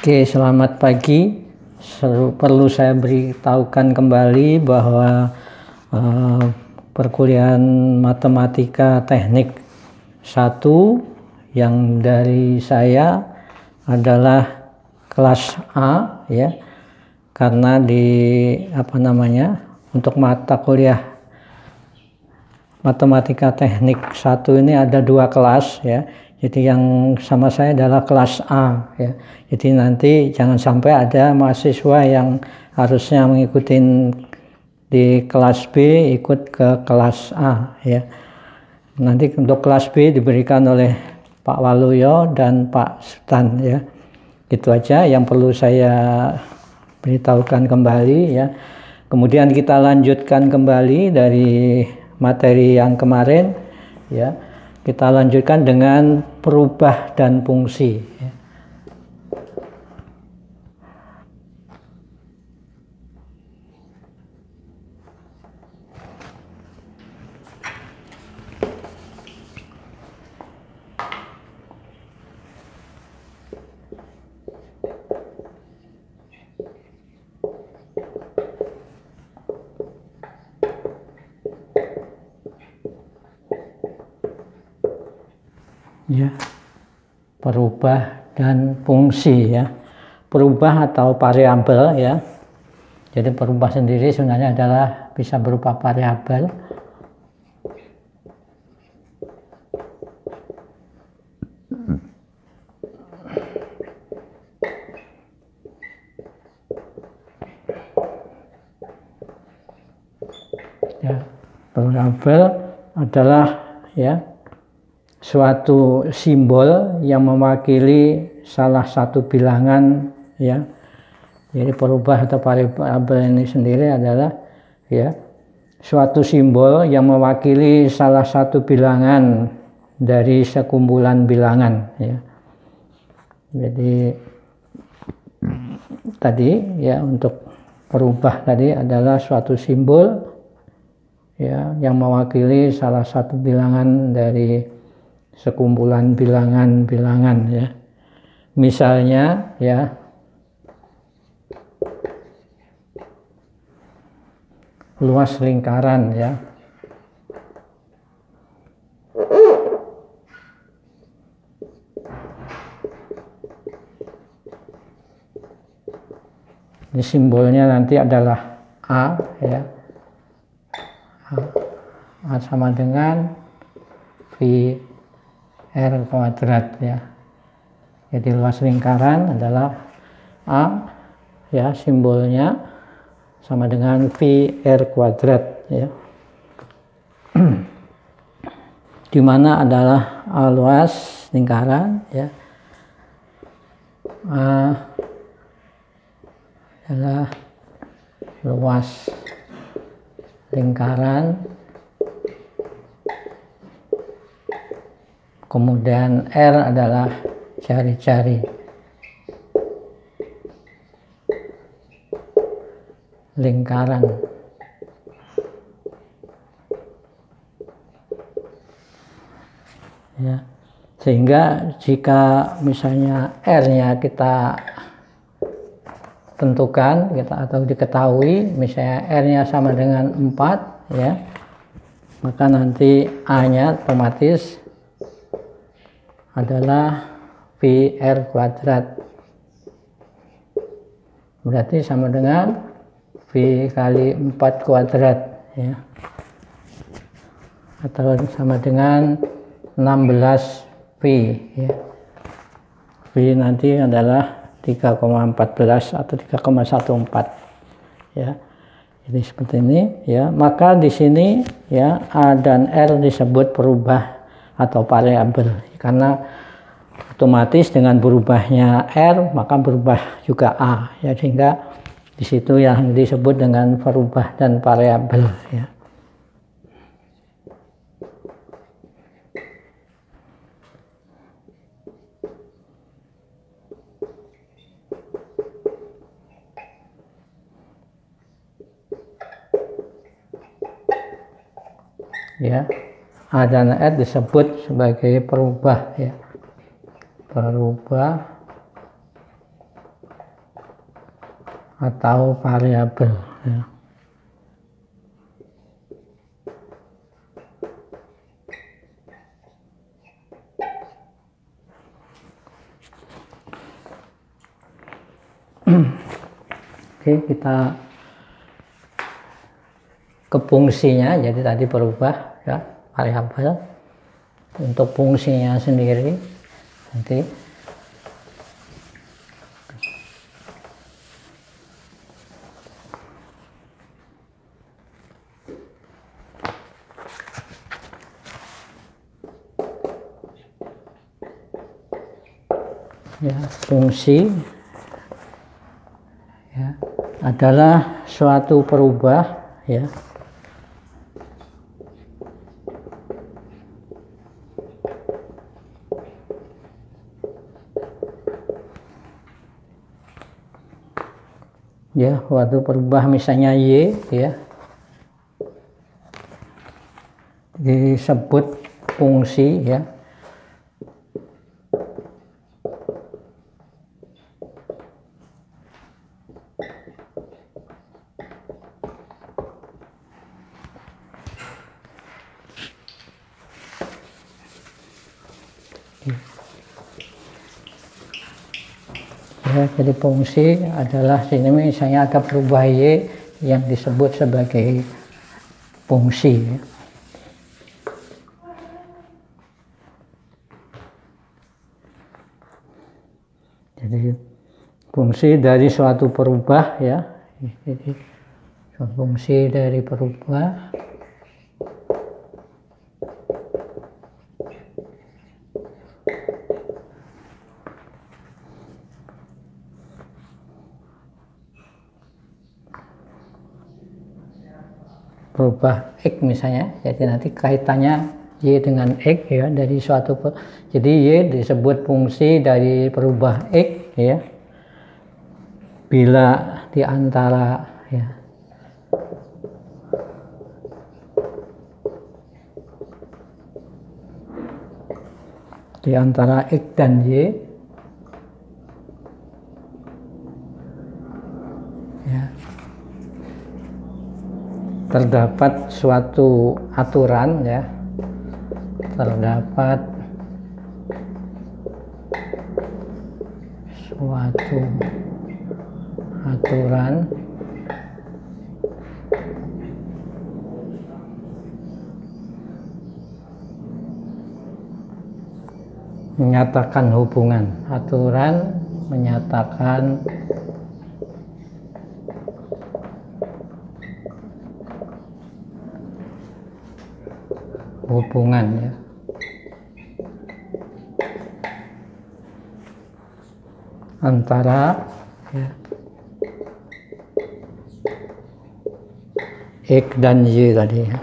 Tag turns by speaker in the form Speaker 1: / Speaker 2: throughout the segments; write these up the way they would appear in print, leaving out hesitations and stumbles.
Speaker 1: Oke, selamat pagi. Perlu saya beritahukan kembali bahwa perkuliahan matematika teknik 1 yang dari saya adalah kelas A ya. Karena untuk mata kuliah matematika teknik 1 ini ada 2 kelas ya. Jadi yang sama saya adalah kelas A ya. Jadi nanti jangan sampai ada mahasiswa yang harusnya mengikuti di kelas B ikut ke kelas A ya. Nanti untuk kelas B diberikan oleh Pak Waluyo dan Pak Stan ya. Itu aja yang perlu saya beritahukan kembali ya. Kemudian kita lanjutkan kembali dari materi yang kemarin ya. Kita lanjutkan dengan perubah dan fungsi ya. Ya, perubah dan fungsi ya. Perubah atau variabel ya. Jadi perubah sendiri sebenarnya adalah bisa berupa variabel. Ya, variabel adalah ya suatu simbol yang mewakili salah satu bilangan ya. Jadi perubah atau variabel ini sendiri adalah ya suatu simbol yang mewakili salah satu bilangan dari sekumpulan bilangan ya. Jadi tadi ya untuk perubah tadi adalah suatu simbol ya yang mewakili salah satu bilangan dari sekumpulan bilangan-bilangan ya. Misalnya ya luas lingkaran ya. Ini simbolnya nanti adalah A ya. A sama dengan V R kuadrat ya. Jadi luas lingkaran adalah A ya, simbolnya sama dengan V R kuadrat ya. Di mana adalah A luas lingkaran ya. A adalah luas lingkaran, kemudian R adalah jari-jari lingkaran. Ya. Sehingga jika misalnya R-nya kita tentukan atau diketahui, misalnya R-nya sama dengan 4 ya, maka nanti A-nya otomatis adalah VR kuadrat, berarti sama dengan V kali 4 kuadrat ya, atau sama dengan 16V ya. V nanti adalah 3,14 atau 3,14 ya. Jadi seperti ini ya. Maka di sini ya A dan R disebut perubah atau variabel karena otomatis dengan berubahnya R maka berubah juga A ya, sehingga di situ yang disebut dengan perubah dan variabel ya. Ya, A dan R disebut sebagai perubah ya. Perubah atau variabel ya. Oke, kita ke fungsinya. Jadi tadi berubah ya, variabel. Untuk fungsinya sendiri nanti ya, fungsi ya adalah suatu perubah ya suatu perubah, misalnya Y ya, disebut fungsi ya. Jadi fungsi adalah sini misalnya ada perubah Y yang disebut sebagai fungsi ya. Jadi fungsi dari suatu perubah ya. Jadi fungsi dari perubah X misalnya, jadi nanti kaitannya Y dengan X ya, dari suatu, jadi Y disebut fungsi dari perubah X ya bila di antara ya di antara X dan Y ya terdapat suatu aturan ya, terdapat suatu aturan menyatakan hubungan, aturan menyatakan hubungan ya antara ya, X dan Y tadi ya.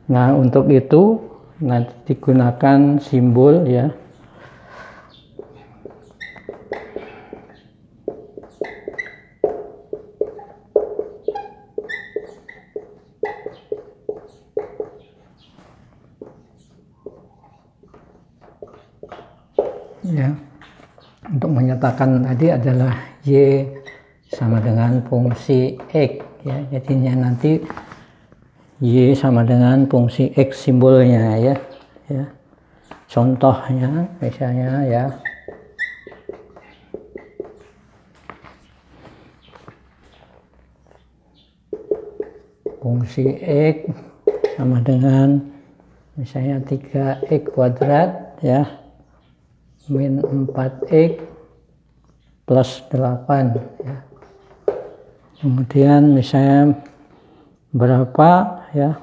Speaker 1: Nah, untuk itu nanti digunakan simbol ya ya, untuk menyatakan tadi adalah Y sama dengan fungsi X ya, jadinya nanti Y sama dengan fungsi X simbolnya ya, contohnya misalnya ya fungsi X sama dengan misalnya 3X kuadrat ya min 4X plus 8 ya. Kemudian misalnya berapa ya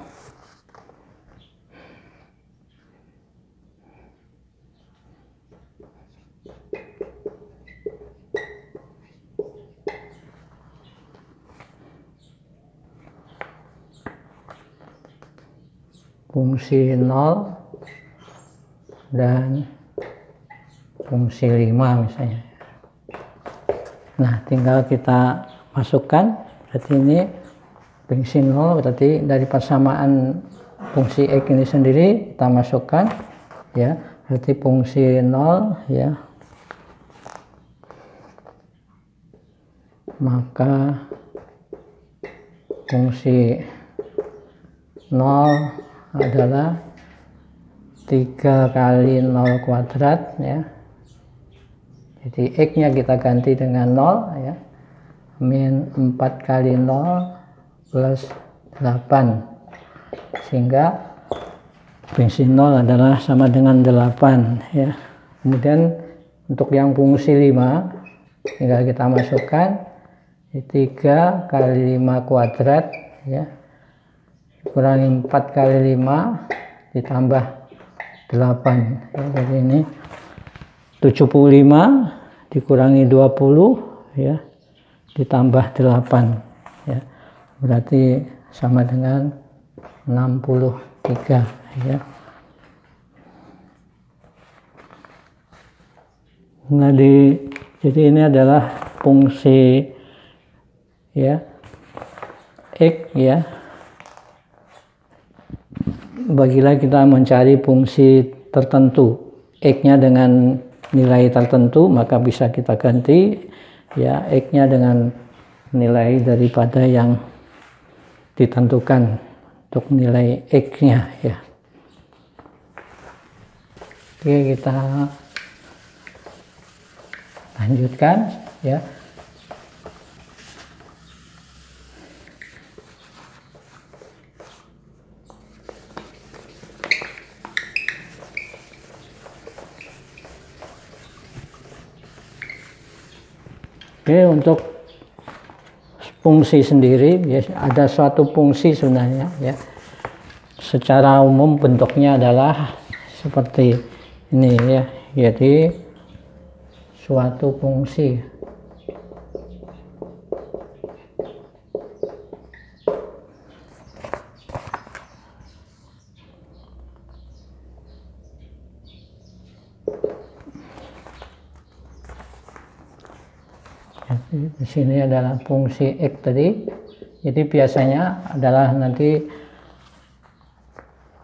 Speaker 1: fungsi 0 dan fungsi 5 misalnya. Nah, tinggal kita masukkan, berarti ini fungsi 0 berarti dari persamaan fungsi X ini sendiri kita masukkan ya, berarti fungsi 0 ya, maka fungsi 0 adalah 3 kali 0 kuadrat ya. Jadi X nya kita ganti dengan 0 ya, min 4 kali 0 plus 8, sehingga fungsi 0 adalah sama dengan 8 ya. Kemudian untuk yang fungsi 5 tinggal kita masukkan 3 kali 5 kuadrat ya, kurangi 4 kali 5 ditambah 8 ya. Jadi ini 75 dikurangi 20 ya, ditambah 8 ya, berarti sama dengan 63 ya. Nah, jadi ini adalah fungsi ya X ya. Bagilah kita mencari fungsi tertentu, X-nya dengan nilai tertentu, maka bisa kita ganti ya X-nya dengan nilai daripada yang ditentukan untuk nilai X-nya ya. Oke, kita lanjutkan ya. Oke, untuk fungsi sendiri ya, ada suatu fungsi sebenarnya ya, secara umum bentuknya adalah seperti ini ya. Jadi suatu fungsi di sini adalah fungsi X tadi. Jadi biasanya adalah nanti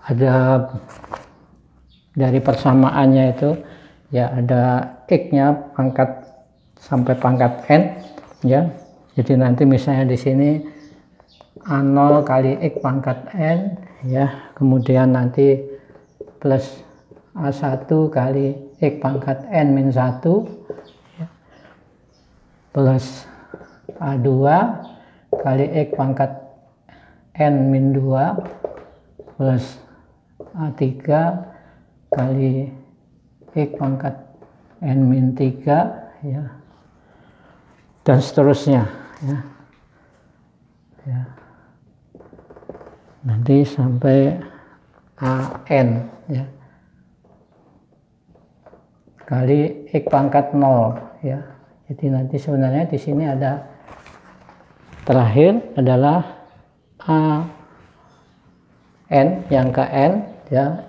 Speaker 1: ada dari persamaannya itu ya, ada X-nya pangkat sampai pangkat N ya. Jadi nanti misalnya di sini A0 kali X pangkat N ya, kemudian nanti plus A1 kali X pangkat N min 1 plus A2 kali X pangkat N min 2 plus A3 kali X pangkat N min 3 ya, dan seterusnya ya. Ya. Nanti sampai AN ya, kali X pangkat 0 ya. Jadi nanti sebenarnya di sini ada terakhir adalah AN yang ke N ya,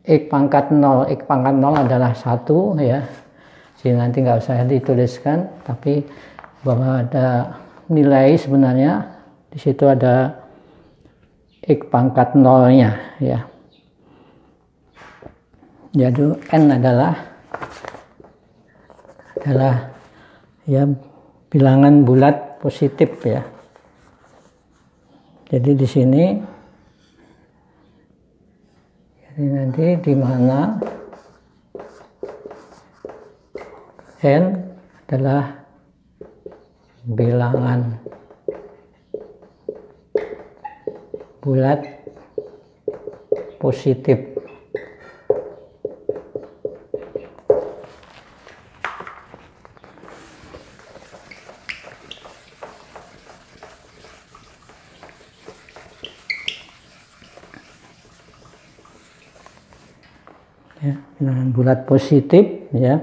Speaker 1: X pangkat 0, X pangkat 0 adalah 1 ya. Jadi nanti nggak usah dituliskan, tapi bahwa ada nilai sebenarnya di situ ada X pangkat 0-nya ya. Jadi N adalah ya bilangan bulat positif ya. Jadi di sini jadi nanti di mana N adalah bilangan bulat positif. Ya, bilangan bulat positif ya,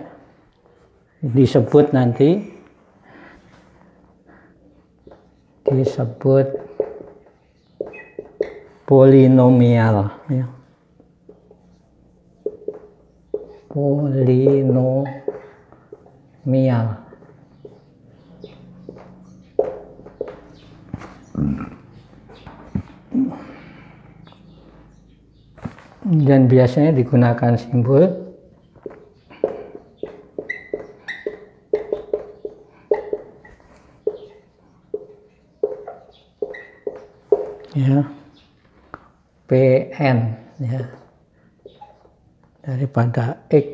Speaker 1: disebut polinomial ya. Polinomial. dan biasanya digunakan simbol ya PN ya daripada X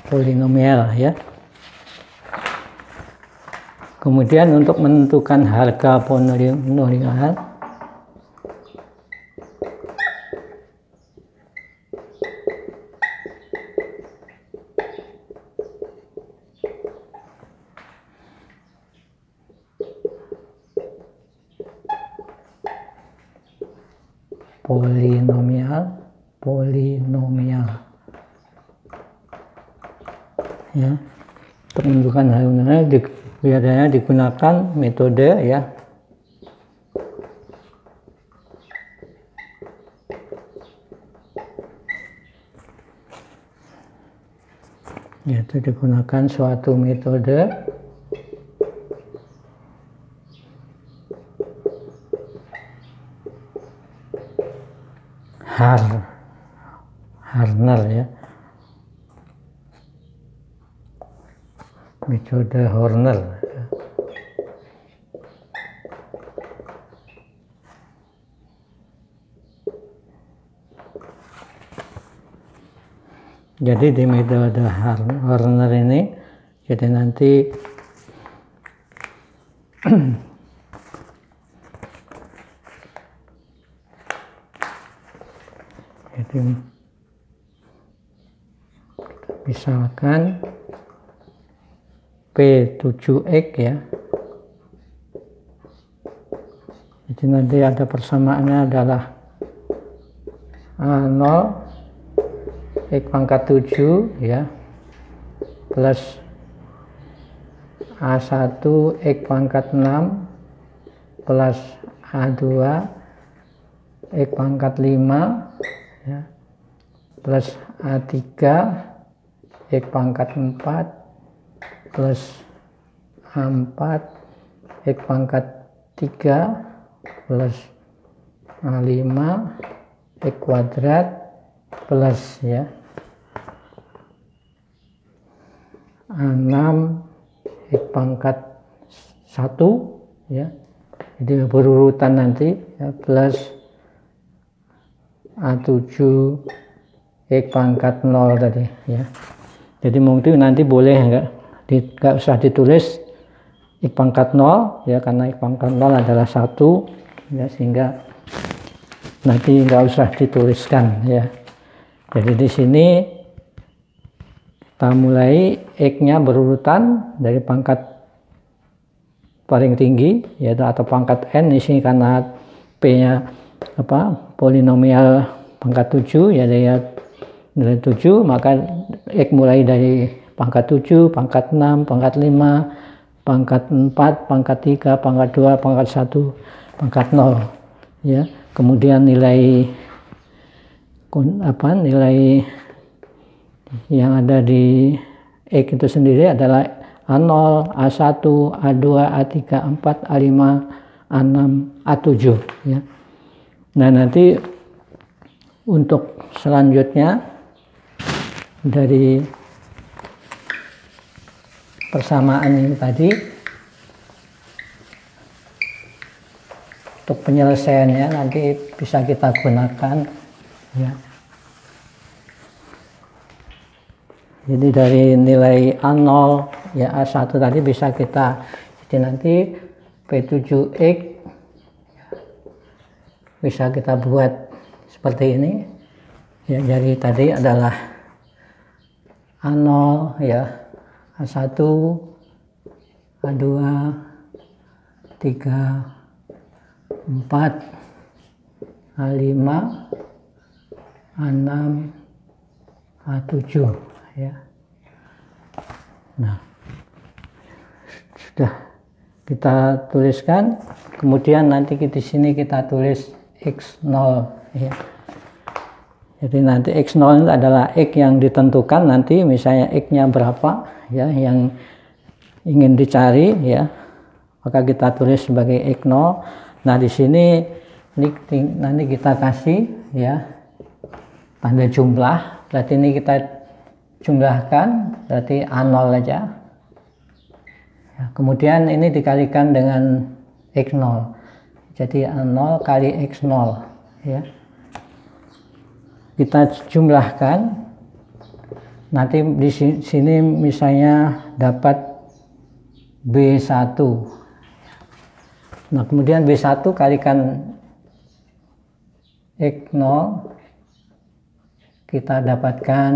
Speaker 1: polinomial ya. Kemudian untuk menentukan harga polinomial polinomial ya, untuk menentukan harga biasanya digunakan metode ya yaitu digunakan suatu metode Harner ya, metode Horner. Jadi di metode Horner ini, jadi nanti jadi misalkan P7X ya, jadi nanti ada persamaannya adalah A0 X pangkat 7 ya plus A1 X pangkat 6 plus A2 X pangkat 5 ya plus A3 X pangkat 4 plus A4 X pangkat 3 plus A5 X kuadrat plus ya A6 X pangkat 1 ya, jadi berurutan nanti ya, plus A7 X pangkat 0 tadi ya. Jadi mungkin nanti boleh nggak usah ditulis X pangkat 0 ya, karena X pangkat 0 adalah 1 ya, sehingga nanti nggak usah dituliskan ya. Jadi di sini kita mulai X-nya berurutan dari pangkat paling tinggi yaitu atau pangkat n, di sini karena P-nya polinomial pangkat 7 ya, dari 7, maka X mulai dari pangkat 7, pangkat 6, pangkat 5, pangkat 4, pangkat 3, pangkat 2, pangkat 1, pangkat 0 ya. Kemudian nilai yang ada di X itu sendiri adalah A0, A1, A2, A3, A4, A5, A6, A7 ya. Nah, nanti untuk selanjutnya dari persamaan ini tadi, untuk penyelesaiannya nanti bisa kita gunakan ya. Jadi dari nilai A0 ya, A1 tadi bisa kita, jadi nanti P7X bisa kita buat seperti ini ya. Jadi tadi adalah A0 ya, A1, A2, 3, 4, A5, A6, A7 ya. Nah, sudah kita tuliskan, kemudian nanti di sini kita tulis X0 ya. Jadi nanti X0 itu adalah X yang ditentukan, nanti misalnya X-nya berapa ya yang ingin dicari ya, maka kita tulis sebagai X0. Nah, di sini nanti kita kasih ya, tanda jumlah, berarti ini kita jumlahkan, berarti A0 aja. Ya, kemudian ini dikalikan dengan X0, jadi A0 kali X0 ya. Kita jumlahkan, nanti di sini misalnya dapat B1. Nah, kemudian B1 kalikan X0, kita dapatkan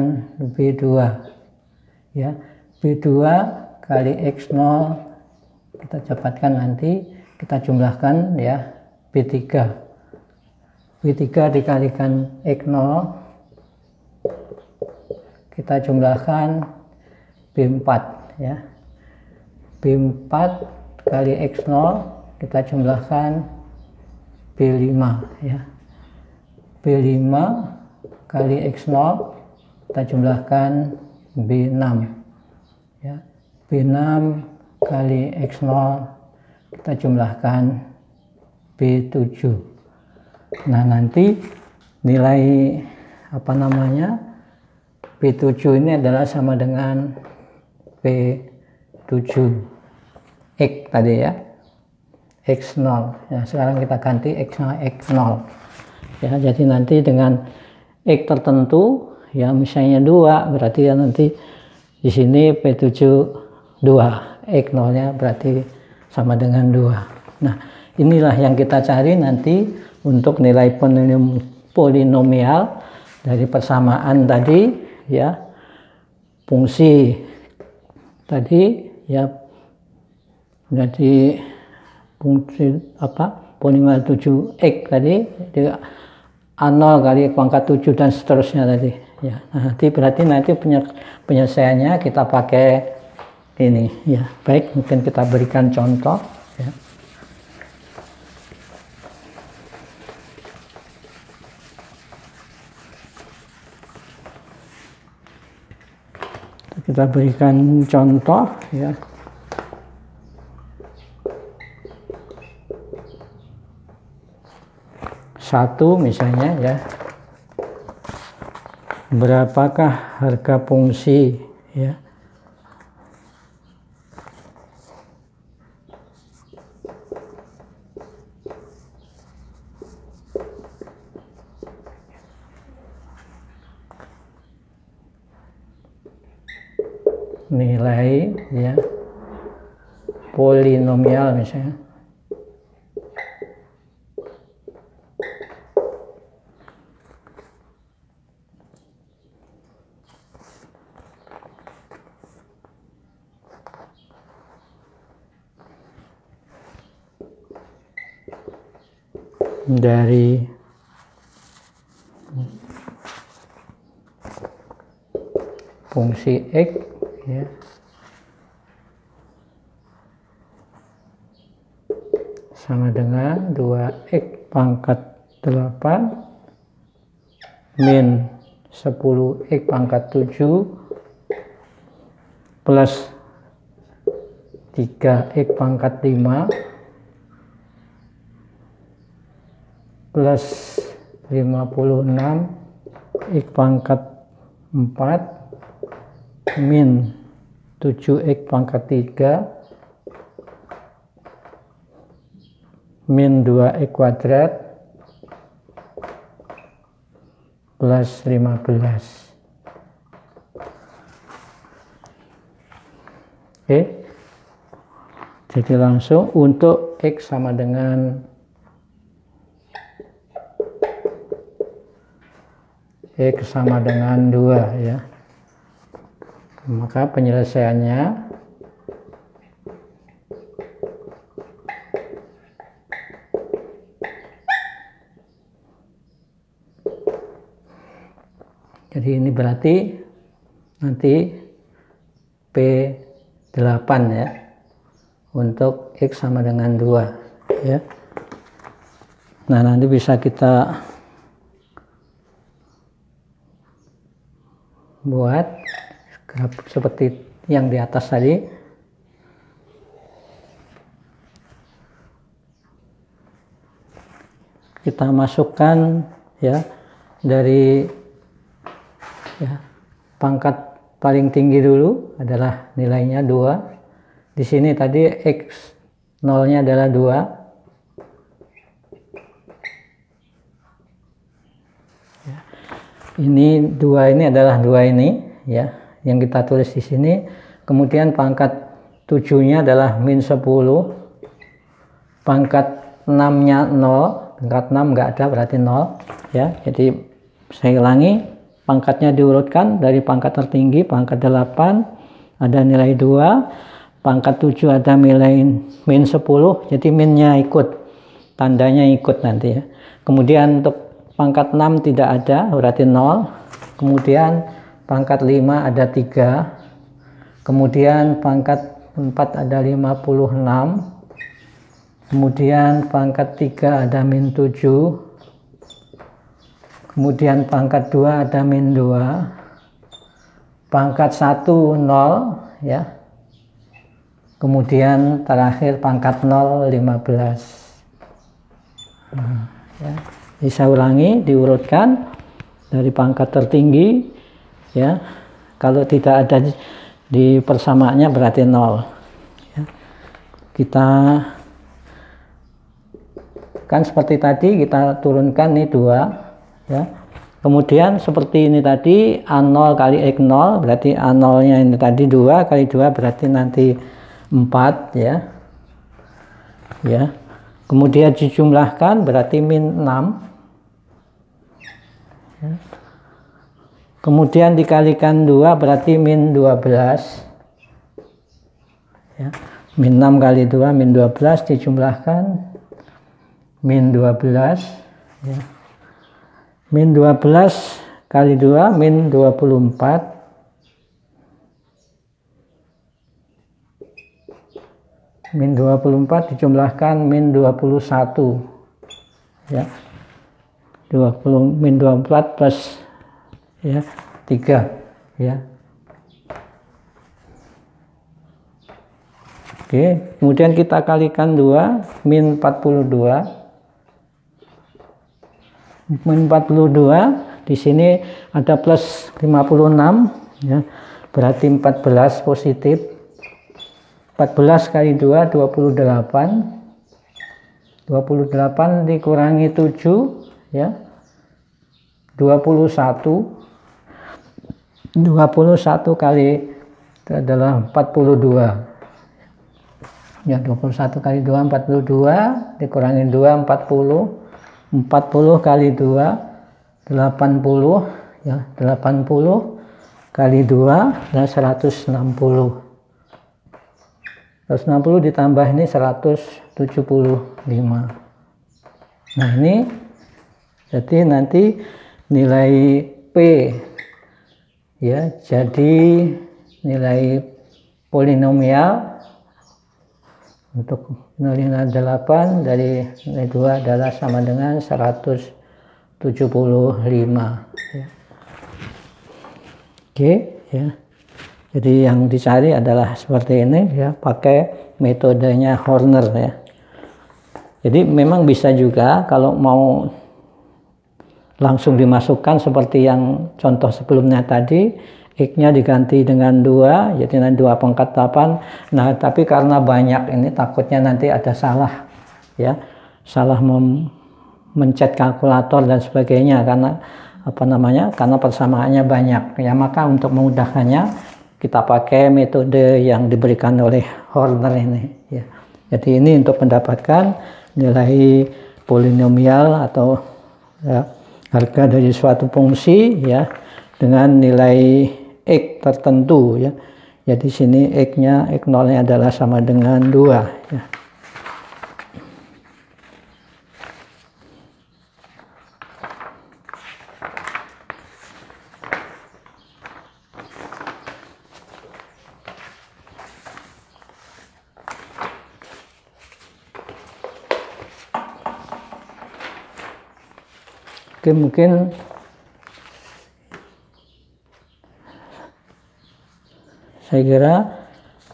Speaker 1: B2 ya. B2 kali X0 kita dapatkan, nanti kita jumlahkan ya, B3. B3 dikalikan X0, kita jumlahkan B4 ya. B4 kali X0 kita jumlahkan B5 ya. B5 kali X0 kita jumlahkan B6 ya. B6 kali X0 kita jumlahkan B7. Nah, nanti nilai B7 ini adalah sama dengan B7 X tadi ya, X0 ya. Sekarang kita ganti X0 ya, jadi nanti dengan X tertentu ya, misalnya 2, berarti ya nanti di sini P7 2, X0 nya berarti sama dengan 2. Nah, inilah yang kita cari nanti untuk nilai polinomial dari persamaan tadi ya, fungsi tadi ya, jadi fungsi polinomial 7x tadi, A0 kali pangkat 7 dan seterusnya tadi ya. Nah, berarti nanti penyelesaiannya kita pakai ini ya. Baik, mungkin kita berikan contoh ya. Kita berikan contoh ya. Satu misalnya ya, berapakah harga fungsi ya, nilai ya polinomial misalnya dari fungsi X ya, sama dengan 2x pangkat 8 min 10x pangkat 7 plus 3x pangkat 5 plus 56x pangkat 4 min 7x pangkat 3 min 2x kuadrat plus 15. Oke, jadi langsung untuk X sama dengan X sama dengan 2 ya, maka penyelesaiannya jadi ini berarti nanti P8 ya, untuk X sama dengan 2 ya. Nah, nanti bisa kita buat seperti yang di atas tadi. Kita masukkan ya dari ya, pangkat paling tinggi dulu adalah nilainya 2. Di sini tadi X 0-nya adalah 2. Ini 2 ini adalah 2 ini ya yang kita tulis di sini. Kemudian pangkat 7-nya adalah min 10. Pangkat 6-nya 0. Pangkat 6 enggak ada berarti 0 ya. Jadi saya ulangi, pangkatnya diurutkan dari pangkat tertinggi, pangkat 8 ada nilai 2, pangkat 7 ada nilai min 10. Jadi minnya ikut, tandanya ikut nanti ya. Kemudian untuk pangkat 6 tidak ada, berarti 0. Kemudian pangkat 5 ada 3. Kemudian pangkat 4 ada 56. Kemudian pangkat 3 ada min 7. Kemudian pangkat 2 ada min 2. Pangkat 1 0 ya. Kemudian terakhir pangkat 0 15. Ya. Saya ulangi, diurutkan dari pangkat tertinggi ya. Kalau tidak ada di persamaannya berarti 0 ya. Kita kan seperti tadi kita turunkan nih 2 ya. Kemudian seperti ini tadi A0 kali X0 berarti A0 nya ini tadi 2 kali 2 berarti nanti 4 ya. Ya. Kemudian dijumlahkan berarti min 6. Kemudian dikalikan 2 berarti min 12 ya. Min 6 kali 2 min 12 dijumlahkan min 12 ya. Min 12 kali 2 min 24. Min 24 dijumlahkan min 21 ya. 20 min 24 plus ya 3 ya. Oke, kemudian kita kalikan 2 min 42. Min 42 di sini ada plus 56 ya. Berarti 14 positif. 14 kali 2 28. 28 dikurangi 7 ya. 21 kali itu adalah 42 ya. 21 kali 2 42 dikurangi 2 40 kali 2 80 ya. 80 kali 2 adalah 160 ditambah ini 175. Nah ini jadi nanti nilai P ya, jadi nilai polinomial untuk nilai 8 dari nilai 2 adalah sama dengan 175 ya. Oke ya. Jadi yang dicari adalah seperti ini ya, pakai metodenya Horner ya. Jadi memang bisa juga kalau mau langsung dimasukkan seperti yang contoh sebelumnya tadi, X-nya diganti dengan 2, jadi nanti 2 pangkat 8. Nah, tapi karena banyak ini takutnya nanti ada salah ya. Salah mencet kalkulator dan sebagainya karena apa namanya? Karena persamaannya banyak. Ya, maka untuk memudahkannya kita pakai metode yang diberikan oleh Horner ini ya. Jadi ini untuk mendapatkan nilai polinomial atau ya, harga dari suatu fungsi ya dengan nilai X tertentu ya. Jadi sini X-nya, X0-nya adalah sama dengan 2 ya. Oke, mungkin saya kira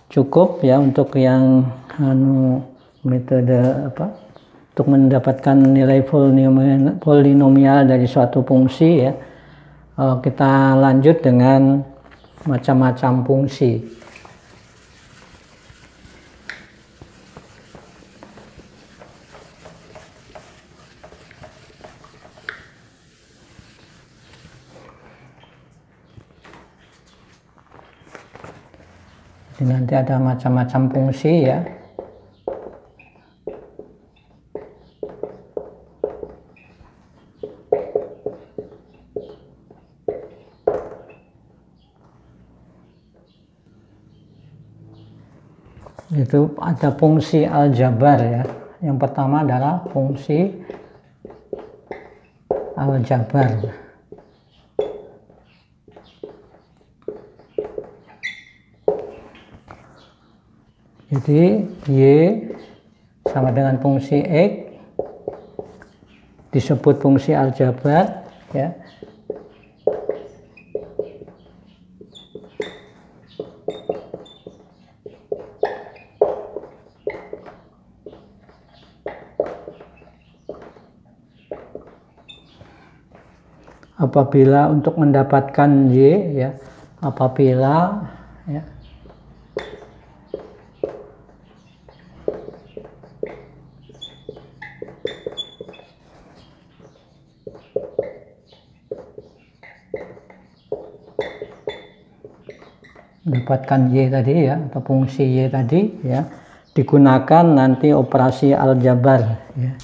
Speaker 1: cukup ya untuk yang metode untuk mendapatkan nilai polinomial dari suatu fungsi ya. Kita lanjut dengan macam-macam fungsi. Jadi nanti ada macam-macam fungsi ya. Itu ada fungsi aljabar ya. Yang pertama adalah fungsi aljabar. Jadi Y sama dengan fungsi X disebut fungsi aljabar ya. Apabila untuk mendapatkan Y ya, apabila ya, mendapatkan Y tadi ya, atau fungsi Y tadi ya, digunakan nanti operasi aljabar ya,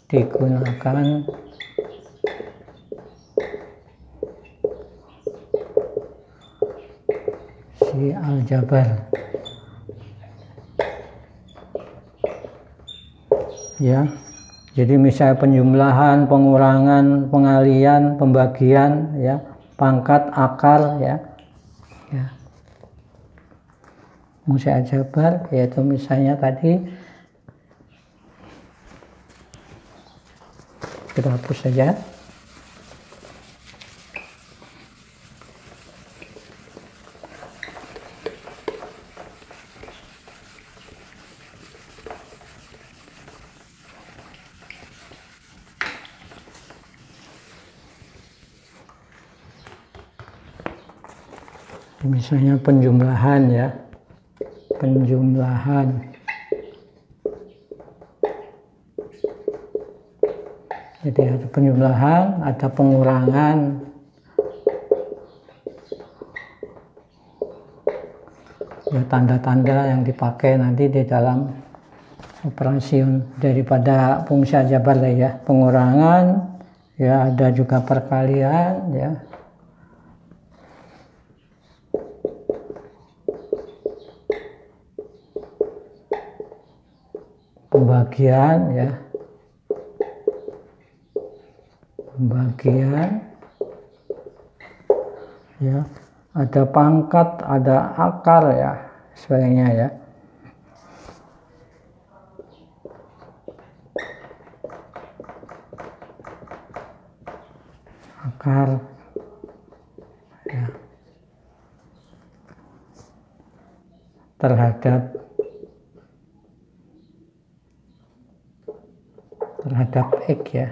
Speaker 1: digunakan si aljabar ya. Jadi misalnya penjumlahan, pengurangan, pengalian, pembagian ya, pangkat, akar ya. Ya. Fungsi aljabar yaitu misalnya tadi kita hapus saja. Misalnya penjumlahan ya, penjumlahan jadi ada penjumlahan, ada pengurangan ya, tanda-tanda yang dipakai nanti di dalam operasi daripada fungsi aljabar ya. Pengurangan ya, ada juga perkalian ya, pembagian ya, pembagian ya, ada pangkat, ada akar ya, sebagainya ya. Akar ya, terhadap X ya.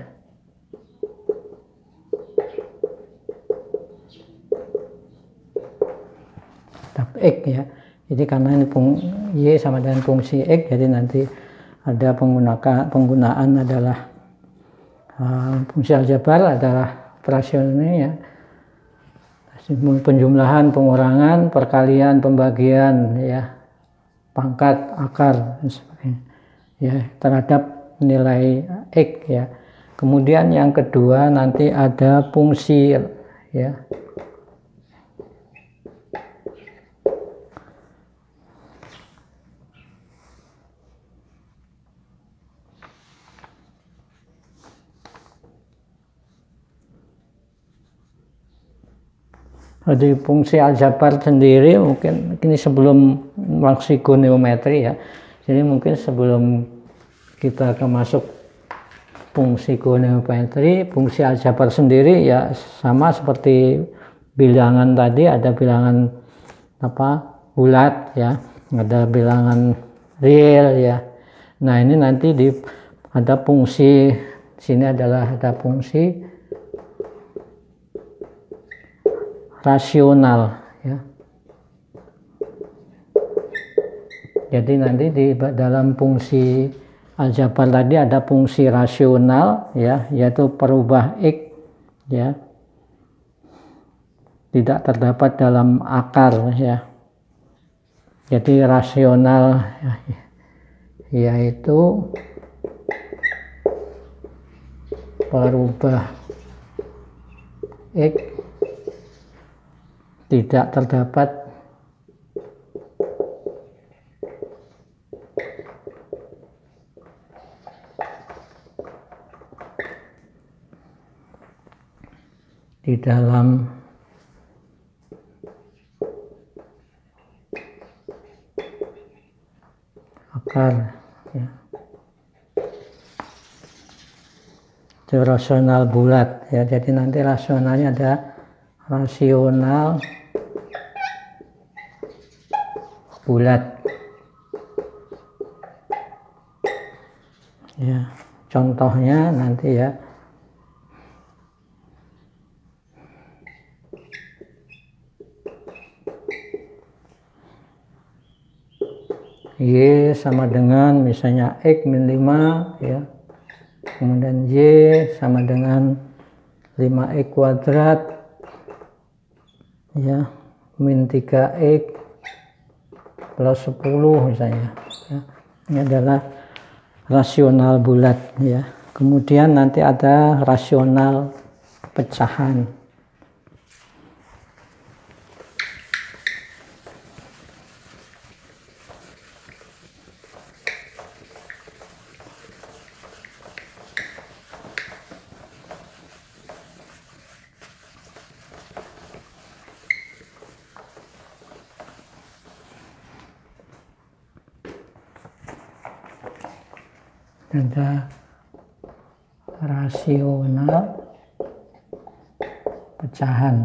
Speaker 1: Terhadap X ya. Jadi karena ini Y sama dengan fungsi X, jadi nanti ada penggunaan adalah fungsi aljabar adalah operasionalnya ya. Penjumlahan, pengurangan, perkalian, pembagian ya, pangkat, akar dan sebagainya ya, terhadap nilai X ya. Kemudian yang kedua nanti ada fungsi ya. Jadi fungsi aljabar sendiri mungkin ini sebelum leksikonometri ya. Jadi mungkin sebelum kita masuk fungsi goniometri, fungsi aljabar sendiri ya sama seperti bilangan tadi, ada bilangan bulat ya, ada bilangan real ya. Nah ini nanti ada fungsi, sini adalah ada fungsi rasional ya. Jadi nanti di dalam fungsi aljabar tadi ada fungsi rasional ya, yaitu perubah X ya, tidak terdapat dalam akar ya. Jadi rasional ya, yaitu perubah X tidak terdapat di dalam akar ya. Itu rasional bulat ya. Jadi nanti rasionalnya ada rasional bulat ya. Contohnya nanti ya, Y sama dengan misalnya X min 5 ya, kemudian Y sama dengan 5X kuadrat ya, min 3X plus 10 misalnya ya. Ini adalah rasional bulat ya. Kemudian nanti ada rasional pecahan. Ada rasional pecahan.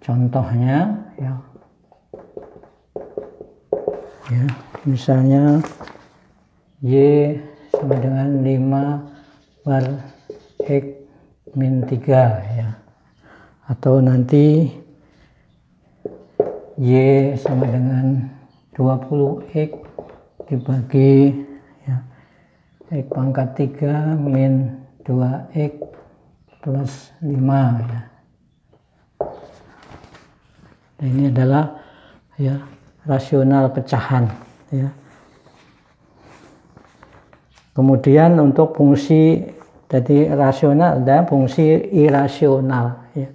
Speaker 1: Contohnya ya, misalnya Y sama dengan 5 bar X min 3 ya, atau nanti Y sama dengan 20X dibagi ya, X pangkat 3 min 2X plus 5 ya. Nah, ini adalah ya rasional pecahan ya. Kemudian untuk fungsi tadi rasional ada fungsi irasional ya.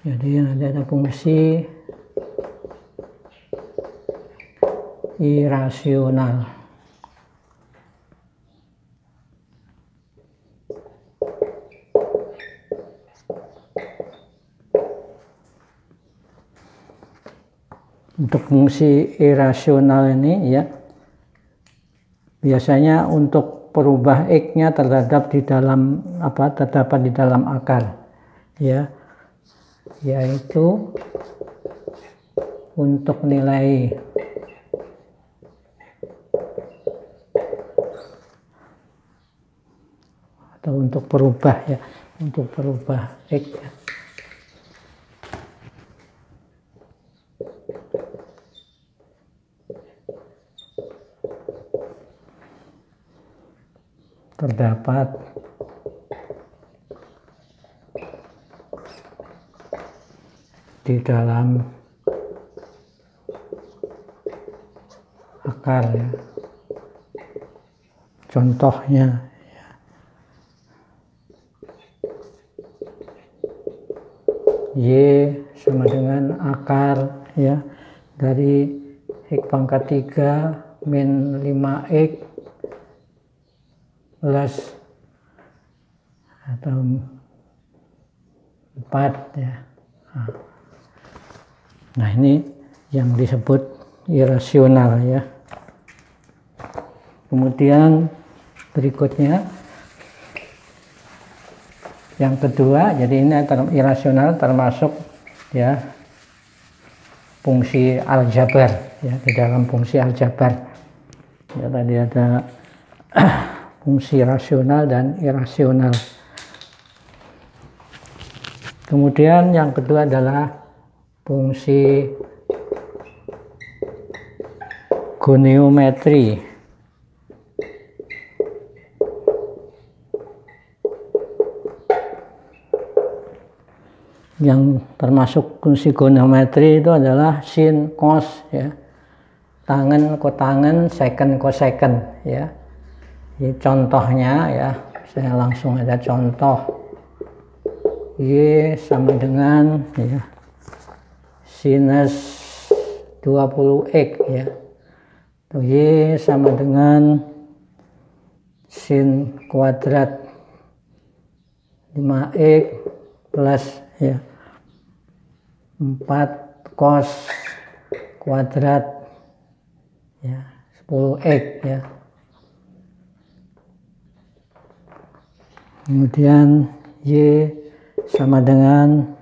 Speaker 1: Jadi ada fungsi irasional. Untuk fungsi irasional ini ya, biasanya untuk perubah X-nya terdapat di dalam akar ya, yaitu untuk nilai atau untuk perubah ya, untuk perubah X ya. Terdapat di dalam akar ya. Contohnya ya, Y sama dengan akar ya dari X pangkat 3 min 5X plus atau 4 ya. Nah, ini yang disebut irasional ya. Kemudian berikutnya yang kedua, jadi ini irasional termasuk ya fungsi aljabar ya, di dalam fungsi aljabar ya, tadi ada fungsi rasional dan irasional. Kemudian yang kedua adalah fungsi goniometri. Yang termasuk fungsi goniometri itu adalah sin, cos ya, tangen, kotangen, secant, cosecant ya. Jadi contohnya ya, saya langsung ada contoh. Y sama dengan ya, sinus 20x ya. Y sama dengan sin kuadrat 5x plus ya 4 cos kuadrat ya 10x ya. Kemudian Y sama dengan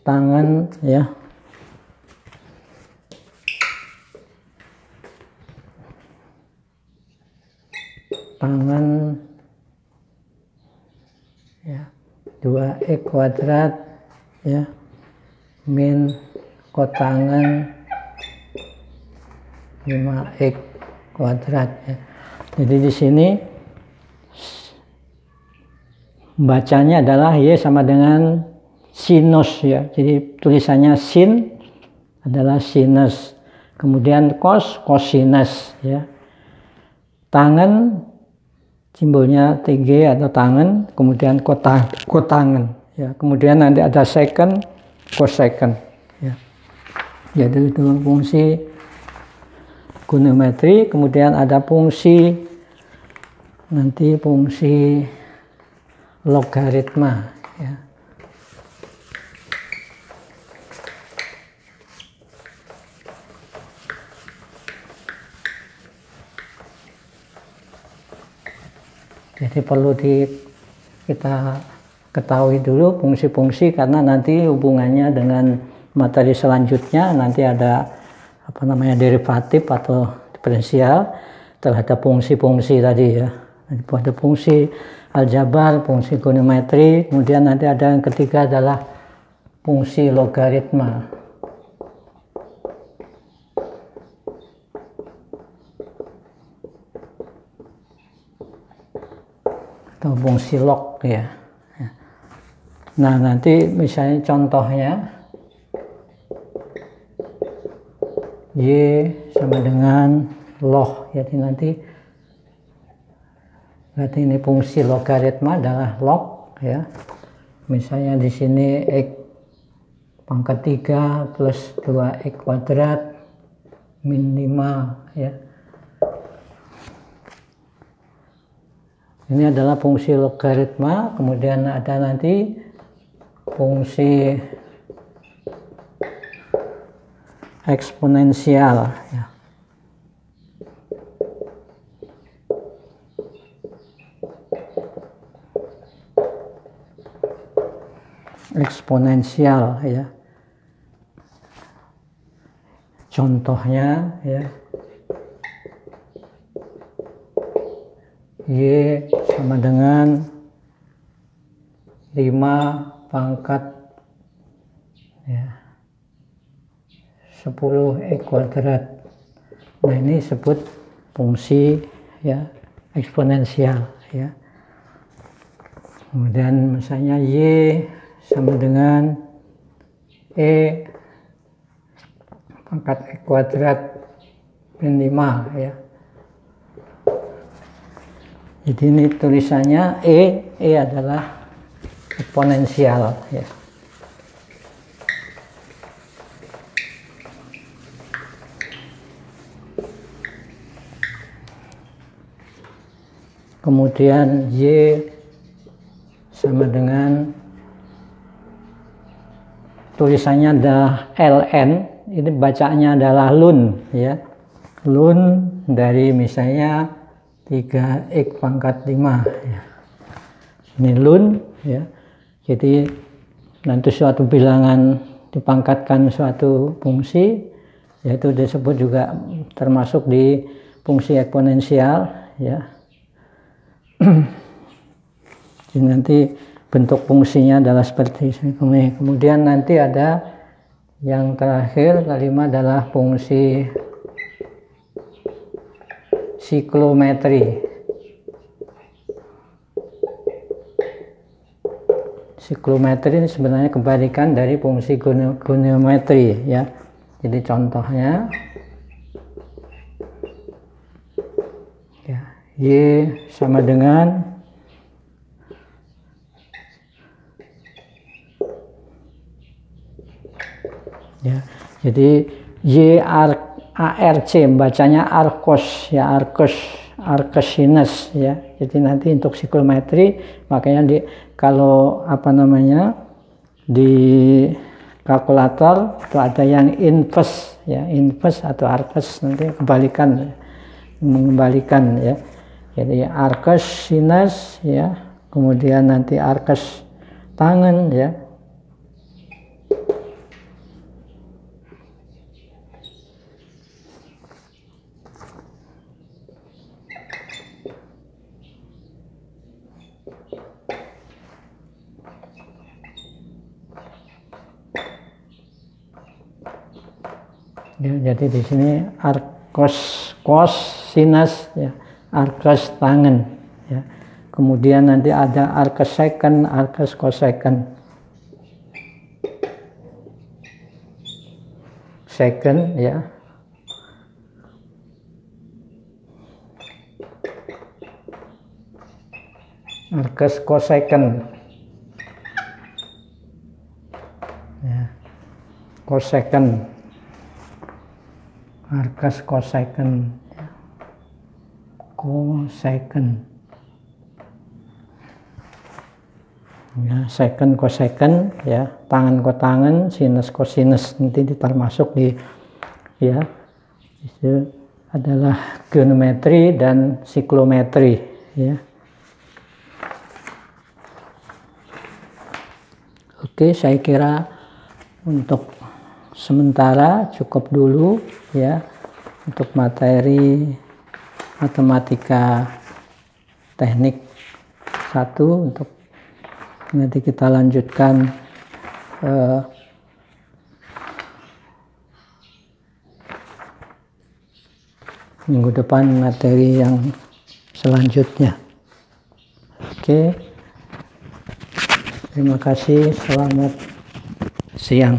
Speaker 1: tangen ya, tangen ya 2x kuadrat ya min kotangen 5x kuadrat ya. Jadi di sini bacanya adalah Y sama dengan sinus ya. Jadi tulisannya sin adalah sinus. Kemudian cos, cosinus ya. Tangen simbolnya TG atau tangen, kemudian kotangen ya. Kemudian nanti ada secant, cosecant ya. Jadi itu fungsi goniometri. Kemudian ada fungsi nanti fungsi logaritma ya. Jadi perlu kita ketahui dulu fungsi-fungsi, karena nanti hubungannya dengan materi selanjutnya nanti ada apa namanya derivatif atau diferensial terhadap fungsi-fungsi tadi ya. Ada fungsi aljabar, fungsi goniometri, kemudian nanti ada yang ketiga adalah fungsi logaritma. Atau fungsi log ya. Nah, nanti misalnya contohnya Y sama dengan log, jadi nanti berarti ini fungsi logaritma adalah log ya. Misalnya di sini x pangkat 3 plus 2x kuadrat min 5 ya. Ini adalah fungsi logaritma. Kemudian ada nanti fungsi eksponensial ya. Eksponensial ya. Contohnya ya, Y sama dengan 5 pangkat ya 10x kuadrat. Nah, ini disebut fungsi ya eksponensial ya. Kemudian misalnya Y sama dengan E pangkat x kuadrat min 5 ya. Jadi ini tulisannya E adalah eksponensial ya. Kemudian Y sama dengan tulisannya adalah ln, ini bacaannya adalah lun ya. Lun dari misalnya 3x pangkat 5 ya. Ini lun ya. Jadi nanti suatu bilangan dipangkatkan suatu fungsi, yaitu disebut juga termasuk di fungsi eksponensial, ya. Jadi nanti bentuk fungsinya adalah seperti ini. Kemudian nanti ada yang terakhir, kelima adalah fungsi siklometri. Siklometri ini sebenarnya kebalikan dari fungsi goniometri, ya. Jadi contohnya, ya, Y sama dengan ya, jadi Y ARC, bacanya Arcos, ya, Arcos sinus, ya. Jadi nanti untuk siklometri, makanya kalau apa namanya di kalkulator itu ada yang inverse, ya, inverse atau Arcos, nanti kebalikan, mengembalikan, ya. Jadi Arcos sinus, ya, kemudian nanti Arcos tangen, ya. Ya, jadi di sini Arcos sinus, ya, Arcos tangen, ya. Kemudian nanti ada Arcos secant, Arcos cosecant. Secant, ya. Arcos cosecant. Ya. Cosecant. Arcos cosecant, ya. Cosecant, ya, secant cosecant, ya, tangen kotangen, sinus cosinus, nanti termasuk di, ya, itu adalah goniometri dan siklometri, ya. Oke, saya kira untuk sementara cukup dulu, ya, untuk materi matematika teknik 1. Untuk nanti kita lanjutkan minggu depan materi yang selanjutnya. Oke, terima kasih, selamat siang.